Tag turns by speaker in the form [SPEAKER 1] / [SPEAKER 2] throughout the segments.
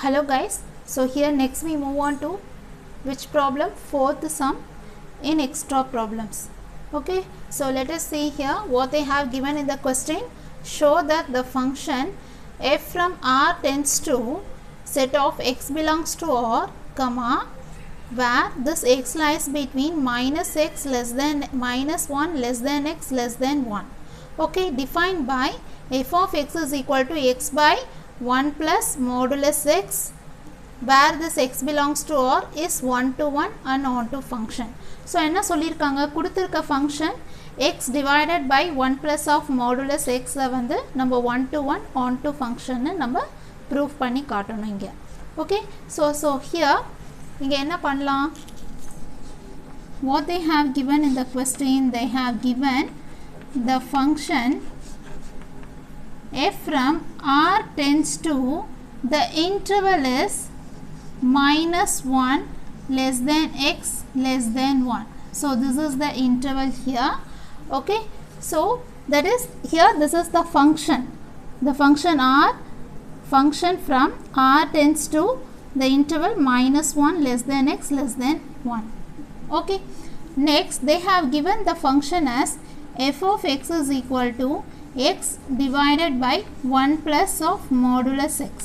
[SPEAKER 1] Hello guys, so here next we move on to which problem? Fourth sum in extra problems. Okay, so let us see here what they have given in the question. Show that the function f from R tends to set of x belongs to R, comma, where this x lies between minus x less than minus 1 less than x less than 1. Okay, defined by f of x is equal to x by 1 plus modulus x, where this x belongs to R is 1 to 1 and onto function. So என்ன சொல்லிருக்காங்க, கொடுத்திருக்க function x divided by 1 plus of modulus x வந்து நம்ம 1 to 1 onto function நம்ம proof பண்ணி காட்டணும் இங்க. Okay, so here இங்க என்ன பண்ணலாம், what they have given in the question, they have given the function f from R tends to, the interval is minus 1 less than x less than 1. So this is the interval here. Okay, so that is here this is the function, the function R, function from R tends to the interval minus 1 less than x less than 1. Okay, next they have given the function as f of x is equal to x divided by 1 plus of modulus x.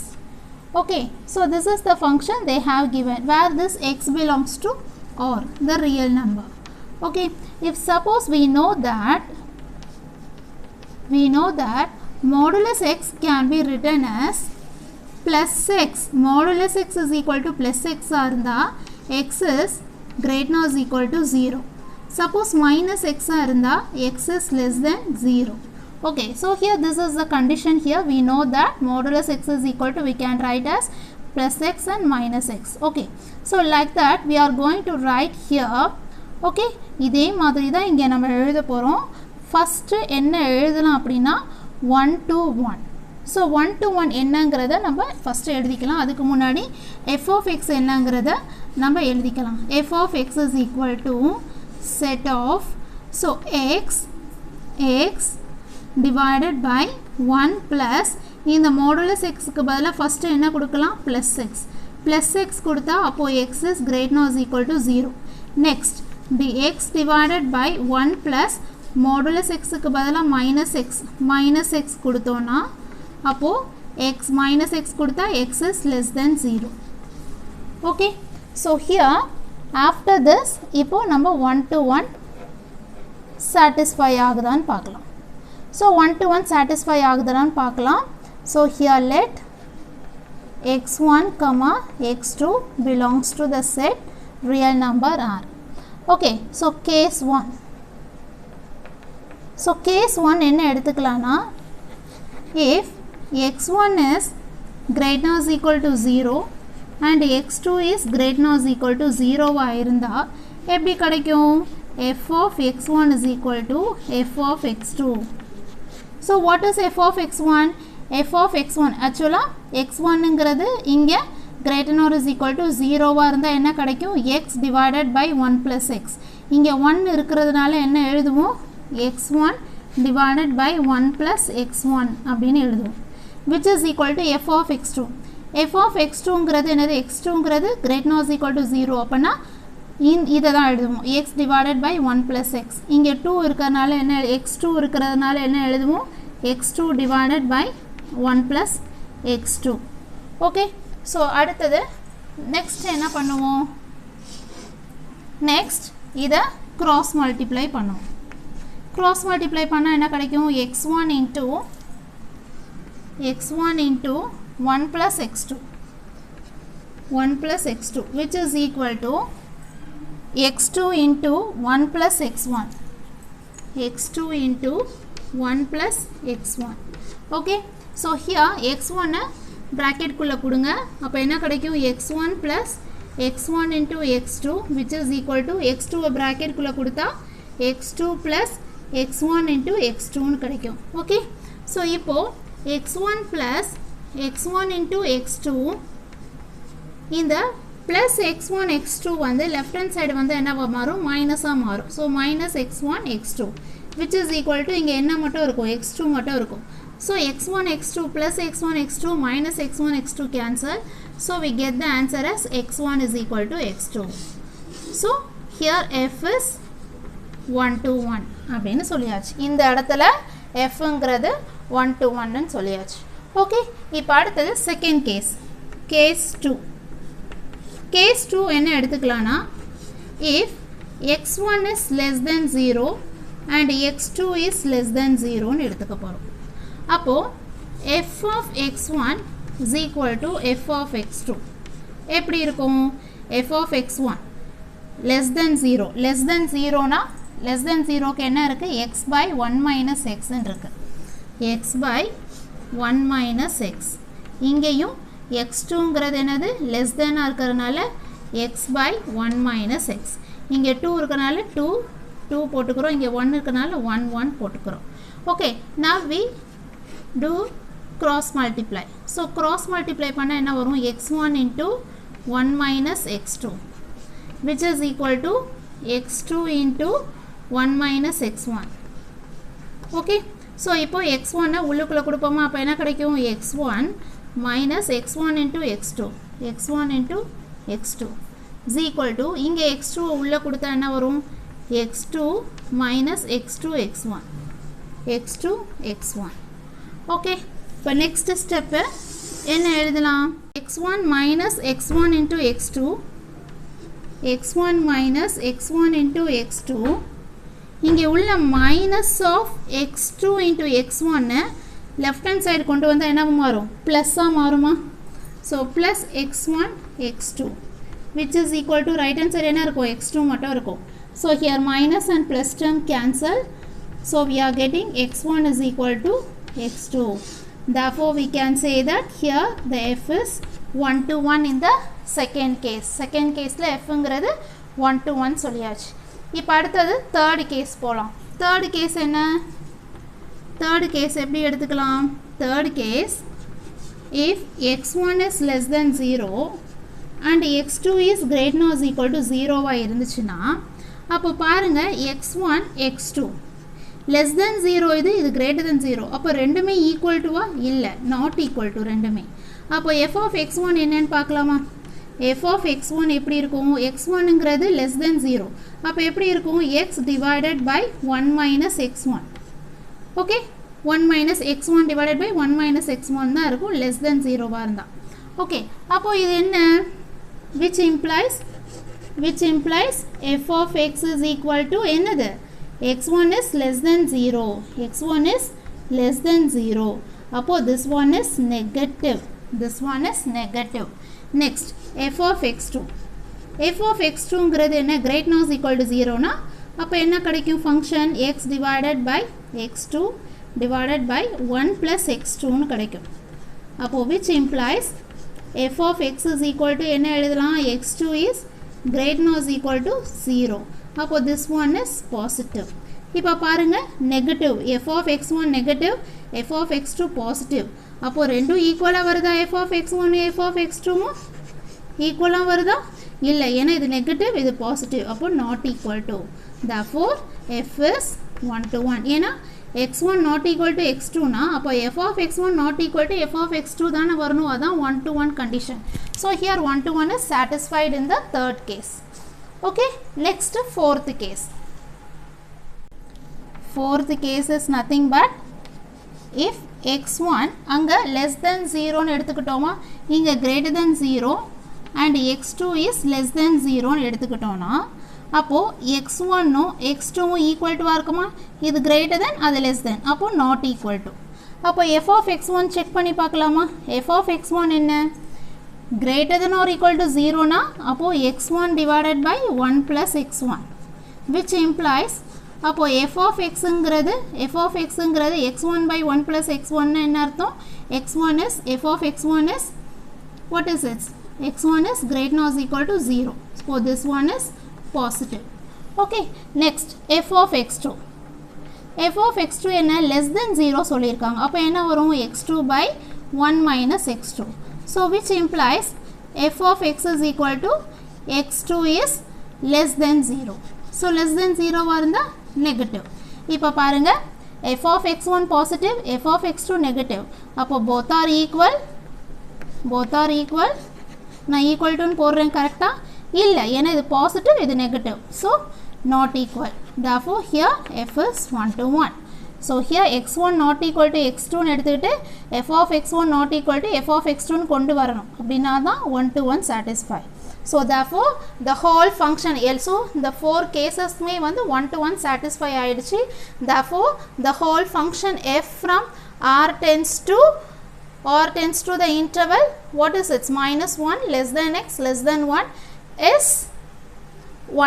[SPEAKER 1] Okay, so this is the function they have given where this x belongs to R, the real number. Okay, if suppose we know that modulus x can be written as plus x, modulus x is equal to plus x arunda x is greater than or equal to 0. Suppose minus x arunda x is less than 0. Okay, so here this is the condition. Here we know that modulus x is equal to, we can write as plus x and minus x. Okay, so like that we are going to write here. Okay, இதே மாதிரி தான் இங்கே நம்ம எழுத போகிறோம். First என்ன எழுதலாம் அப்படின்னா 1 to 1. ஸோ 1 to 1 என்னங்கிறத நம்ம ஃபஸ்ட்டு எழுதிக்கலாம். அதுக்கு முன்னாடி f of x என்னங்கிறத நம்ம எழுதிக்கலாம். f of x is equal to set of, so x divided by 1 plus, இந்த modulus x க்கு பதிலா first என்ன கொடுக்கலாம், plus x கொடுத்தா அப்போ x is greater than or equal to 0. next x divided by 1 plus modulus x க்கு பதிலா minus x கொடுத்தோம்னா அப்போ x minus x கொடுத்தா x is less than 0. okay, so here after this இப்போ நம்ம 1 to 1 satisfy ஆகுதான்னு பார்க்கலாம். So 1 to 1 satisfy ஆகுதான்னு பார்க்கலாம். So here let x1 comma x2 belongs to the set real number R. Okay, so case 1. So case 1 என்ன எடுத்துக்கலாம்னா, if x1 is greater than or equal to 0 and x2 is greater than or equal to 0 இருந்தா எப்படி கிடைக்கும், f of x1 is equal to f of x2. So what is f of x1? f of x1 actually x1 ங்கிறது இங்க greater than or is equal to 0 இருந்தா என்ன கிடைக்கும், x divided by 1 plus x. இங்க 1 இருக்கிறதுனால என்ன எழுதுவோம், x1 divided by 1 plus x1 அப்படின்னு எழுதுவோம், which is equal to f of x2. f of x2 ங்கிறது என்னது, x2 ங்கிறது greater than or is equal to 0 அப்பனா இதை தான் எழுதுவோம், x divided by 1 plus x. இங்கே 2 இருக்கிறதுனால என்ன, x2 இருக்கிறதுனால என்ன எழுதுவோம், x2 divided by 1 plus x2. Okay, so அடுத்தது நெக்ஸ்ட் என்ன பண்ணுவோம், நெக்ஸ்ட் இதை cross multiply பண்ணுவோம். cross multiply பண்ணால் என்ன கிடைக்கும், x1 into 1 plus x2 which is equal to x2 into 1 plus x1 plus x1. okay, so here x1 bracket குள்ள கொடுங்க, அப்போ என்ன கிடைக்கும், x1 plus x1 into x2 which is equal to, x2 bracket குள்ள கொடுத்தா x2 plus x1 into x2 கிடைக்கும். okay, so இப்போ x1 plus x1 into x2, இந்த plus x1 x2 வந்து left hand side வந்து என்னவா மாறும், மைனஸா மாறும். so minus x1 x2 which is equal to, இங்க என்ன மட்டும் இருக்கும், x2 மட்டும் இருக்கும். So x1 x2 plus x1 x2 minus x1 x2 cancel. So we get the answer as x1 is equal to x2. So here f is 1 to 1 அப்படின்னு சொல்லியாச்சு. இந்த இடத்துல fங்கிறது 1 to 1 ன்னு சொல்லியாச்சு. ஓகே, இப்போ அடுத்தது செகண்ட் கேஸ், கேஸ் 2. கேஸ் 2 என்ன எடுத்துக்கலாம்னா, if x1 is less than 0 and x2 is less than 0 ன்னு எடுத்துக்க போகிறோம். அப்போது f of x1 is equal to f of x2. எப்படி இருக்கும்? f of x1 less than 0, less than 0 னா less than 0 க்கு என்ன இருக்குது? x by 1 minus x ன்னு இருக்குது. x by 1 minus x. இங்கேயும் x2ங்கிறது என்னது? less than இருக்கிறதுனால x by 1 minus x. இங்கே 2 இருக்கிறனால 2 போட்டுக்கிறோம், இங்கே 1 இருக்கிறனால 1 போட்டுக்கிறோம். Okay, now we do cross multiply. So cross multiply பண்ண என்ன வரும்? x1 into 1 minus x2 which is equal to x2 into 1 minus x1. Okay, so இப்போ x1 உள்ளுக்குள்ளே கொடுப்போமா? அப்போ என்ன கிடைக்கும்? x1 minus x1 into x2, x1 into x2 is equal to, இங்கே x2 உள்ளே கொடுத்தா என்ன வரும்? x2 minus x2 x1, x2 x1. Okay, இப்போ நெக்ஸ்ட் ஸ்டெப்பு என்ன எழுதலாம்? x1 minus x1 into x2, x1 minus x1 into x2. இங்கே உள்ள minus of x2 into x1 left hand side கொண்டு வந்தால் என்ன மாறும்? ப்ளஸ்ஸாக மாறுமா? So plus x1 x2 which is equal to right hand side என்ன இருக்கும்? x2 மட்டும் இருக்கும். So here minus and plus term cancel. So we are getting x1 is equal to x2. Therefore we can say that here the f is 1 to 1 in the second case. Second caseல fங்கிறது 1 to 1 சொல்லியாச்சு. இப்போ அடுத்தது third case போகலாம். third case என்ன? third case எப்படி எடுத்துக்கலாம்? third case, if x1 is less than 0 and x2 is greater than or equal to 0 இருந்துச்சுன்னா, அப்போ பாருங்க x1 x2 less than 0 இது greater than 0. அப்போ ரெண்டுமே ஈக்குவல் டுவா? இல்லை, நாட் ஈக்குவல் டு ரெண்டுமே. அப்போ f of x1 என்னன்னு பார்க்கலாமா? f of x1 எப்படி இருக்கும்? x1ங்கிறது less than 0. அப்போ எப்படி இருக்கும்? x divided by 1 minus x1. Okay, 1 minus x1 divided by 1 minus x1 தான் இருக்கும், less than 0 இருந்தால். ஓகே, அப்போ இது என்ன? which implies f of x is equal to என்னது? x1 is less than 0. x1 is less than 0. அப்போ this one is negative. This one is negative. Next, f of x2. f of x2ங்கிறது என்ன? greater than or equal to 0 னா, அப்போ என்ன கிடைக்கும்? Function x divided by x2 divided by 1 plus x2 னு கிடைக்கும். அப்போ which implies f of x is equal to என்ன எழுதலாம்? x2 is greater than or equal to 0. அப்போ this one is positive. இப்போ பாருங்க, negative, f of x1 negative, f of x2 positive. அப்போ ரெண்டும் ஈக்குவலாக வருதா? f of x1 f of x2 ஈக்குவலாக வருதா? இல்லை, ஏன்னா இது நெகட்டிவ், இது பாசிட்டிவ். அப்போ not equal to. therefore f is 1 to 1. ஏன்னா x1 not equal to x2 னா, அப்போ f of x1 not equal to f of x2 தானே வரணும். அதான் 1 to 1 condition. So here 1 to 1 is satisfied in the third case. Okay, next fourth case. Fourth case is nothing but if x1 அங்கே less than 0 னு எடுத்துக்கிட்டோமா, இங்கே greater than 0 and x2 is less than 0 னு எடுத்துக்கிட்டோம்னா, அப்போது x1னும் x2வும் equal டுவாக இருக்குமா? இது greater than, அது less than. அப்போது not equal to. அப்போ f of x1 செக் பண்ணி பார்க்கலாமா? f of x1 என்ன? greater than or equal to 0 னா, அப்போது x1 divided by 1 plus x1 which implies, அப்போ f of xங்கிறது x1 by 1 plus x1 என்ன அர்த்தம்? x1 is, f of x1 is, what is it? x1 is greater than or equal to 0. So this one is positive. Okay, next f of x2. f of x2 என்ன? less than 0 சொல்லியிருக்காங்க. அப்போ என்ன வரும்? x2 by 1 minus x2. So which implies f of x is equal to x2 is less than 0. So less than 0 இருந்தா negative. இப்போ பாருங்க, f of x1 positive, f of x2 negative. அப்போ both are equal. நான் equal to போடுறேன் கரெக்டா? இல்லை, ஏன்னா இது positive, இது negative. So, not equal. Therefore, here f is 1 to 1. So, here x1 not equal to x2 எடுத்துக்கிட்டு f of x1 not equal to f of x2 கொண்டு வரணும். அப்படின்னா தான் 1 to 1 satisfy. So, therefore, the whole function, also the 4 cases may வந்து 1 to 1 satisfy ஆயிடுச்சு. Therefore, the whole function f from r tends to the interval, what is it? Minus 1 less than x less than 1 is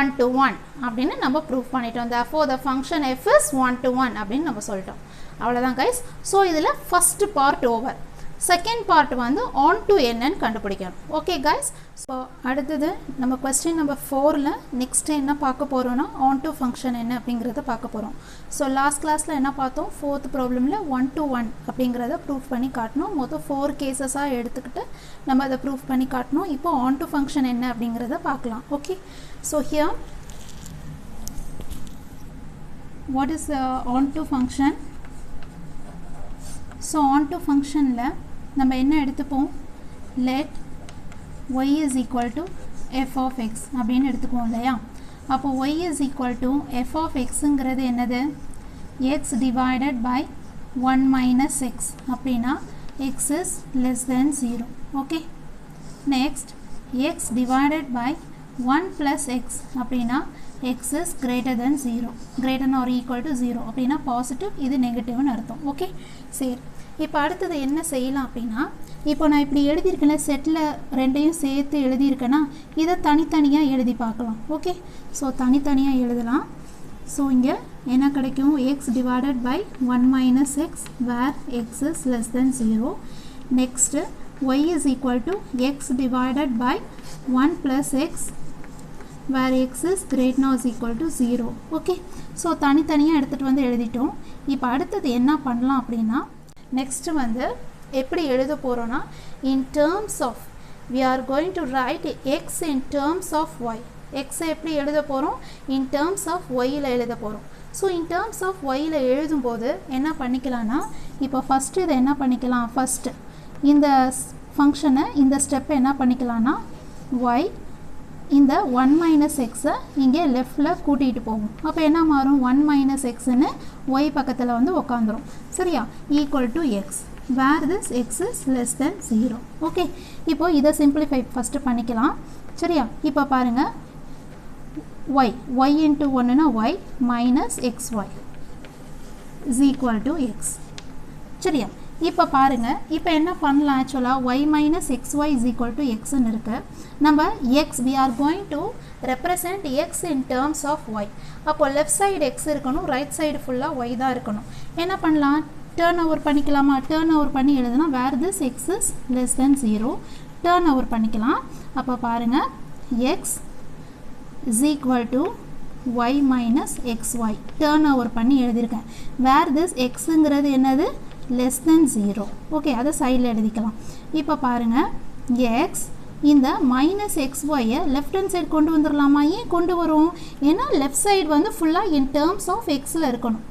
[SPEAKER 1] 1 to 1 அப்படின்னு நம்ம prove பண்ணிட்டோம். Therefore, the function f is 1 to 1 அப்படின்னு நம்ம சொல்லிட்டோம். அவ்வளோதான் guys. So, இதில் first part over. Second part வந்து on to என்னன்னு கண்டுபிடிக்கணும். Okay guys. So, அடுத்தது நம்ம question number 4ல next என்ன பார்க்க போகிறோம்னா on to function என்ன அப்படிங்கிறத பார்க்க போகிறோம். So, last classல என்ன பார்த்தோம்? 4th problemல 1 to 1 அப்படிங்கிறத proof பண்ணி காட்டணும். மொத்தம் 4 cases-ஆக எடுத்துக்கிட்டு நம்ம அதை proof பண்ணி காட்டணும். இப்போ on to function என்ன அப்படிங்கிறத பார்க்கலாம். Okay. So, here what is on to function? So, on to functionல நம்ம என்ன எடுத்துப்போம்? let y is equal to f of x அப்படின்னு எடுத்துக்குவோம் இல்லையா? அப்போ y is equal to f of xங்கிறது என்னது? x divided by 1 minus x அப்படின்னா x is less than 0. Okay. Next, x divided by 1 plus x அப்படின்னா x is greater than 0. greater than or equal to 0 அப்படின்னா positive, இது நெகட்டிவ்னு அர்த்தம். Okay, சரி. இப்போ அடுத்தது என்ன செய்யலாம் அப்படின்னா, இப்போ நான் இப்படி எழுதியிருக்கேன்ல, செட்டில் ரெண்டையும் சேர்த்து எழுதியிருக்கேன்னா இதை தனித்தனியாக எழுதி பார்க்கலாம். ஓகே, ஸோ தனித்தனியாக எழுதலாம். ஸோ இங்கே என்ன கிடைக்கும்? x divided by 1 minus x where x is less than 0. Next, y is equal to x divided by 1 plus x where x is greater than or equal to 0. Okay, so தனித்தனியாக எடுத்துகிட்டு வந்து எழுதிட்டோம். இப்போ அடுத்தது என்ன பண்ணலாம் அப்படின்னா, நெக்ஸ்ட் வந்து எப்படி எழுத போகிறோன்னா, in terms of we are going to write x in terms of y. x எப்படி எழுத போகிறோம்? in terms of yல எழுத போகிறோம். ஸோ in terms of yல எழுதும்போது என்ன பண்ணிக்கலாம்னா, இப்போ ஃபஸ்ட்டு இதை என்ன பண்ணிக்கலாம்? ஃபஸ்ட்டு இந்த ஃபங்க்ஷனை, இந்த ஸ்டெப்பை என்ன பண்ணிக்கலாம்னா, y இந்த 1 minus xஐ இங்கே லெஃப்டில் கூட்டிகிட்டு போகும். அப்போ என்ன மாறும்? 1 minus xன்னு y பக்கத்தில் வந்து உக்காந்துரும். சரியா? equal to x where this x is less than 0. Okay, இப்போ இதை சிம்பிளிஃபை ஃபஸ்ட்டு பண்ணிக்கலாம். சரியா? இப்போ பாருங்கள், y into 1னா y minus xy is equal to x. சரியா? இப்போ பாருங்கள், இப்போ என்ன பண்ணலாம்? ஆக்சுவலாக y minus xy is equal to xன்னு இருக்கு. நம்ம x we are going to represent x in terms of y. அப்போ லெஃப்ட் சைடு x இருக்கணும், ரைட் சைடு ஃபுல்லாக y தான் இருக்கணும். என்ன பண்ணலாம்? டேர்ன் ஓவர் பண்ணிக்கலாமா? டேர்ன் ஓவர் பண்ணி எழுதுனா where this x is less than 0. Turn over பண்ணிக்கலாம். அப்போ பாருங்கள், x is equal to y minus xy. Turn over பண்ணி எழுதியிருக்கேன். வேர் திஸ் xங்கிறது என்னது? less than 0. ஓகே, அதை சைடில் எழுதிக்கலாம். இப்போ பாருங்கள், x இந்த மைனஸ் எக்ஸ்ஒயை லெஃப்ட் ஹேண்ட் சைடு கொண்டு வந்துடலாமா? ஏன் கொண்டு வரும்? ஏன்னா லெஃப்ட் சைடு வந்து ஃபுல்லாக இன் டேர்ம்ஸ் ஆஃப் எக்ஸில் இருக்கணும்,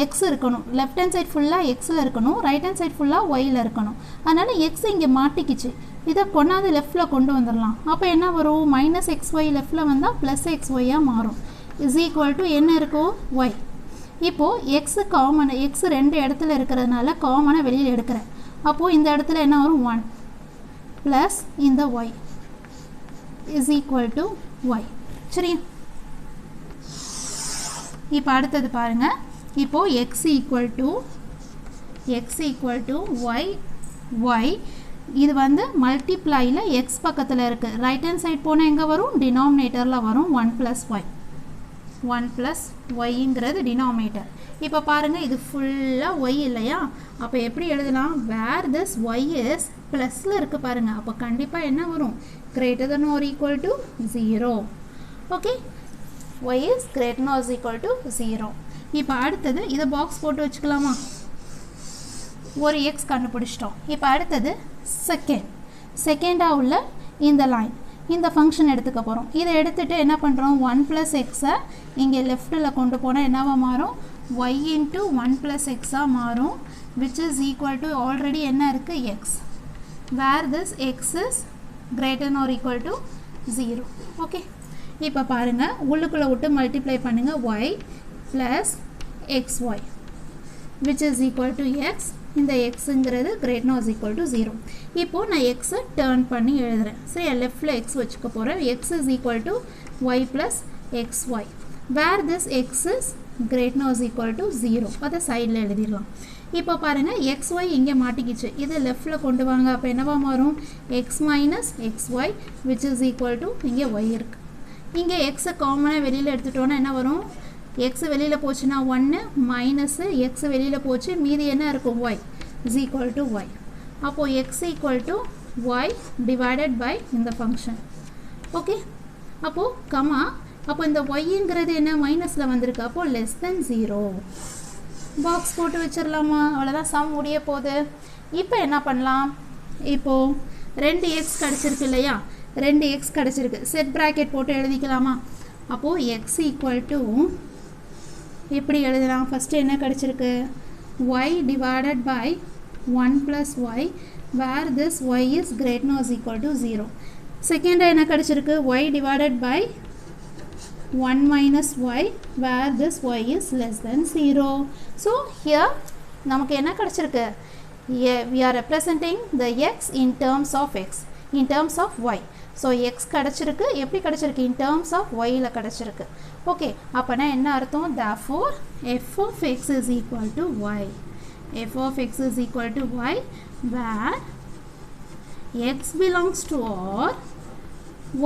[SPEAKER 1] எக்ஸ் இருக்கணும். லெஃப்ட் ஹேண்ட் சைடு ஃபுல்லாக எக்ஸில் இருக்கணும், ரைட் ஹேண்ட் சைடு ஃபுல்லாக ஒயில் இருக்கணும். அதனால் எக்ஸ் இங்கே மாட்டிக்கிச்சு, இதை கொண்டாந்து லெஃப்டில் கொண்டு வந்துடலாம். அப்போ என்ன வரும்? மைனஸ் எக்ஸ் ஒய் லெஃப்டில் வந்தால் ப்ளஸ் எக்ஸ் ஒய்யாக மாறும். இஸ் ஈக்குவல் டு என்ன இருக்கும்? ஒய். இப்போது எக்ஸு காமன், எக்ஸ் ரெண்டு இடத்துல இருக்கிறதுனால காமனாக வெளியில் எடுக்கிறேன். அப்போது இந்த இடத்துல என்ன வரும்? 1 ப்ளஸ் இந்த y is equal to y. சரி, இப்போ அடுத்தது பாருங்கள். இப்போது x equal to y, y இது வந்து மல்டிப்ளையில் எக்ஸ் பக்கத்தில் இருக்குது. ரைட் ஹேண்ட் சைட் போனால் எங்கே வரும்? டினாமினேட்டரில் வரும். 1 ப்ளஸ் ஒய், 1 ப்ளஸ் ஒய்ங்கிறது டினாமினேட்டர். இப்போ பாருங்கள், இது ஃபுல்லாக ஒய் இல்லையா? அப்போ எப்படி எழுதலாம்? வேர் திஸ் ஒய் இஸ் ப்ளஸில் இருக்குது பாருங்கள். அப்போ கண்டிப்பாக என்ன வரும்? Greater than or equal to 0. Okay, y is greater than or equal to 0. இப்போ அடுத்தது இதை பாக்ஸ் போட்டு வச்சுக்கலாமா? ஒரு எக்ஸ் கண்டுபிடிச்சிட்டோம். இப்போ அடுத்தது செகண்டாக உள்ள இந்த லைன், இந்த ஃபங்க்ஷன் எடுத்துக்க போகிறோம். இதை எடுத்துகிட்டு என்ன பண்ணுறோம்? 1 ப்ளஸ் எக்ஸை இங்கே லெஃப்ட்டில் கொண்டு போனால் என்னவா மாறும்? y into 1 plus x மாறும், which is equal to already என்ன இருக்கு x, where this x is greater than or equal to 0. okay, இப்போ பாருங்க உள்ளுக்குள்ள விட்டு மல்டிப்ளை பண்ணுங்க y plus xy which is equal to x, இந்த xங்கிறது greater than or equal to 0. இப்போ நான் x டர்ன் பண்ணி எழுதுறேன். சரி, லெஃப்ட்ல x வச்சுக்க போறேன். x is equal to y plus xy, where this x is greater than or equal to 0. அதை சைடில் எழுதிடலாம். இப்போ பாருங்க xy இங்கே மாட்டிக்கிச்சு, இது லெஃப்ட்ல கொண்டு வாங்க. அப்போ என்னவா மாறும், x minus xy which is equal to இங்கே y இருக்கு. இங்கே x காமனாக வெளியில் எடுத்துட்டோன்னா என்ன வரும், x வெளியில் போச்சுன்னா 1 மைனஸ் x வெளியில் போச்சு, மீதி என்ன இருக்கும் y is equal to y. அப்போது x equal to y divided by இந்த ஃபங்க்ஷன். ஓகே, அப்போது கமா, அப்போ இந்த yங்கிறது என்ன மைனஸில் வந்திருக்கு, அப்போது less than 0. பாக்ஸ் போட்டு வச்சிடலாமா, அவ்வளோதான் சம் முடிய போகுது. இப்போ என்ன பண்ணலாம், இப்போது 2x கிடச்சிருக்கு இல்லையா, 2x கிடச்சிருக்கு, செட் ப்ராக்கெட் போட்டு எழுதிக்கலாமா. அப்போது x ஈக்குவல் டு எப்படி எழுதலாம், ஃபஸ்ட்டு என்ன கிடச்சிருக்கு, y divided by 1 + y where this y is greater than or equal to 0. செகண்டாக என்ன கிடச்சிருக்கு, y divided by 1 minus y where this y is less than 0. So here நமக்கு என்ன கிடச்சிருக்கு, we are representing the x in terms of x, in terms of y. So x கிடச்சிருக்கு, எப்படி கிடச்சிருக்கு, in terms of yல கிடச்சிருக்கு. Okay, அப்போனா என்ன அர்த்தம், therefore f of x is equal to y. f of x is equal to y where x belongs to or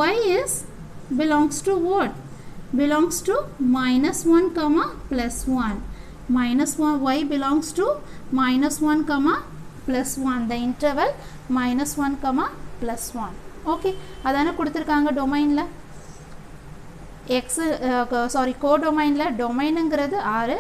[SPEAKER 1] y is belongs to what, belongs to -1 comma +1. -1 y belongs to -1 comma +1, the interval -1 comma +1. Okay, அதானே கொடுத்துருக்காங்க டொமைனில், X sorry கோடொமைனில். டொமைனுங்கிறது 6,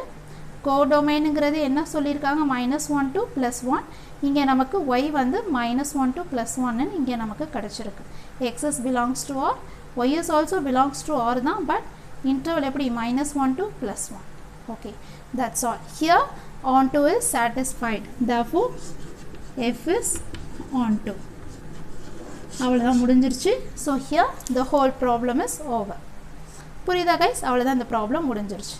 [SPEAKER 1] கோடொமைனுங்கிறது என்ன சொல்லியிருக்காங்க, -1 to +1. இங்கே நமக்கு y வந்து -1 to +1 இங்கே நமக்கு கிடச்சிருக்கு. x is belongs to or, y is also belongs to or தான், பட் interval எப்படி -1 to +1. okay, that's all. Here onto is satisfied, therefore f is onto. அவ்வளோதான் முடிஞ்சிருச்சு. So here the whole problem is over. புரியுதா guys, அவ்வளோதான் இந்த problem முடிஞ்சிருச்சு.